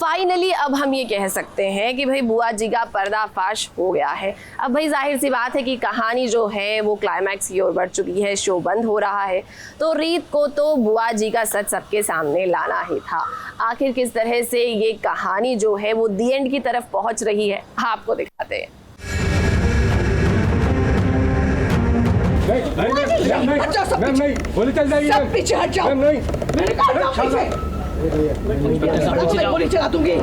Finally अब हम ये कह सकते हैं कि भाई बुआ जी का पर्दाफाश हो गया है। अब भाई जाहिर सी बात है कि कहानी जो है वो क्लाइमैक्स की ओर बढ़ चुकी है, शो बंद हो रहा है, तो रीत को तो बुआ जी का सच सबके सामने लाना ही था। आखिर किस तरह से ये कहानी जो है वो दी एंड की तरफ पहुंच रही है, आपको दिखाते हैं। सब पीछे हट जाओ। मैंने कहा जाओ पीछे। मैं गोली चला दूंगी।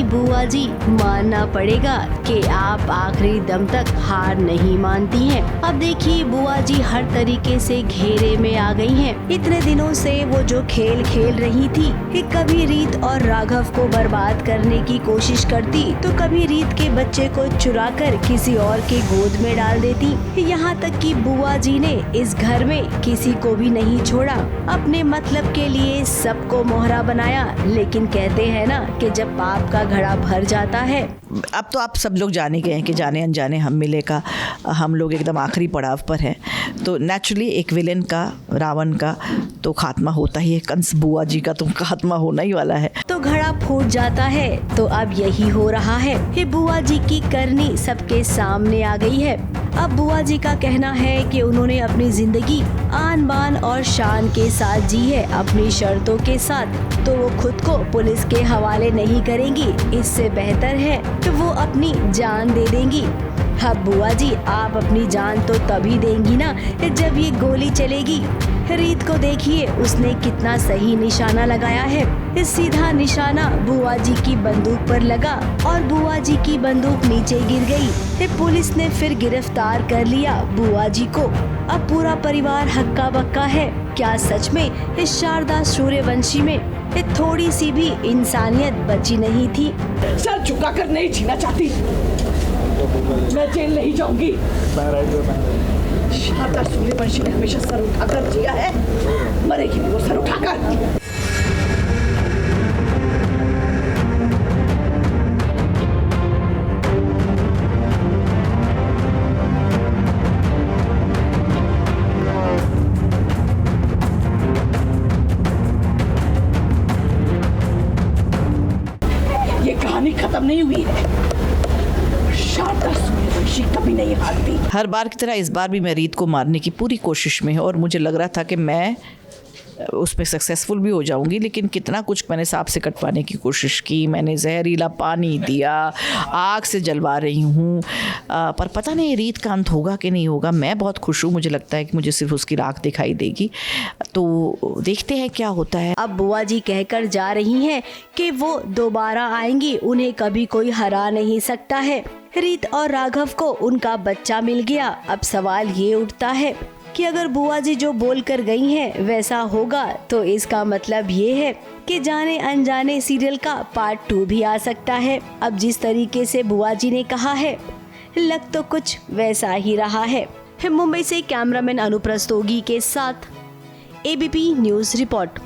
बुआ जी मानना पड़ेगा कि आप आखिरी दम तक हार नहीं मानती हैं। अब देखिए बुआ जी हर तरीके से घेरे में आ गई हैं। इतने दिनों से वो जो खेल खेल रही थी कि कभी रीत और राघव को बर्बाद करने की कोशिश करती तो कभी रीत के बच्चे को चुरा कर किसी और के गोद में डाल देती। यहाँ तक कि बुआ जी ने इस घर में किसी को भी नहीं छोड़ा, अपने मतलब के लिए सबको मोहरा बनाया। लेकिन कहते हैं ना कि जब पाप का घड़ा भर जाता है। अब तो आप सब लोग जाने गए हैं कि जाने अनजाने हम मिले का हम लोग एकदम आखिरी पड़ाव पर हैं, तो नेचुरली एक विलेन का, रावण का तो खात्मा होता ही है, कंस बुआ जी का तो खात्मा होना ही वाला है। तो घड़ा फूट जाता है तो अब यही हो रहा है कि बुआ जी की करनी सबके सामने आ गई है। अब बुआ जी का कहना है कि उन्होंने अपनी जिंदगी आन बान और शान के साथ जी है, अपनी शर्तों के साथ, तो वो खुद को पुलिस के हवाले नहीं करेंगी। इससे बेहतर है कि वो अपनी जान दे देंगी। अब बुआ जी आप अपनी जान तो तभी देंगी ना जब ये गोली चलेगी। रीत को देखिए, उसने कितना सही निशाना लगाया है। सीधा निशाना बुआ जी की बंदूक पर लगा और बुआ जी की बंदूक नीचे गिर गई। पुलिस ने फिर गिरफ्तार कर लिया बुआ जी को। अब पूरा परिवार हक्का बक्का है। क्या सच में इस शारदा सूर्यवंशी में थोड़ी सी भी इंसानियत बची नहीं थी? सर झुकाकर नहीं जीना चाहती, मैं जेल नहीं जाऊंगी। शारदा सूर्यवंशी ने हमेशा सर उठाकर जिया है, मरेगी भी वो सर उठाकर। ये कहानी खत्म नहीं हुई है। शारदा सूर्यवंशी कभी नहीं हारती। हर बार की तरह इस बार भी मैं रीत को मारने की पूरी कोशिश में है और मुझे लग रहा था कि मैं उसमें सक्सेसफुल भी हो जाऊंगी, लेकिन कितना कुछ मैंने सांप से कटवाने की कोशिश की, मैंने जहरीला पानी दिया, आग से जलवा रही हूँ, पर पता नहीं रीत का अंत होगा कि नहीं होगा। मैं बहुत खुश हूँ, मुझे लगता है कि मुझे सिर्फ उसकी राख दिखाई देगी, तो देखते हैं क्या होता है। अब बुआ जी कहकर जा रही हैं कि वो दोबारा आएंगी, उन्हें कभी कोई हरा नहीं सकता है। रीत और राघव को उनका बच्चा मिल गया। अब सवाल ये उठता है कि अगर बुआ जी जो बोल कर गई हैं वैसा होगा तो इसका मतलब ये है कि जाने अनजाने सीरियल का पार्ट 2 भी आ सकता है। अब जिस तरीके से बुआ जी ने कहा है, लग तो कुछ वैसा ही रहा है। मुंबई से कैमरामैन अनुप्रस्तोगी के साथ ABP news report.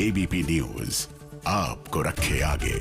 ABP news आपको रखे आगे।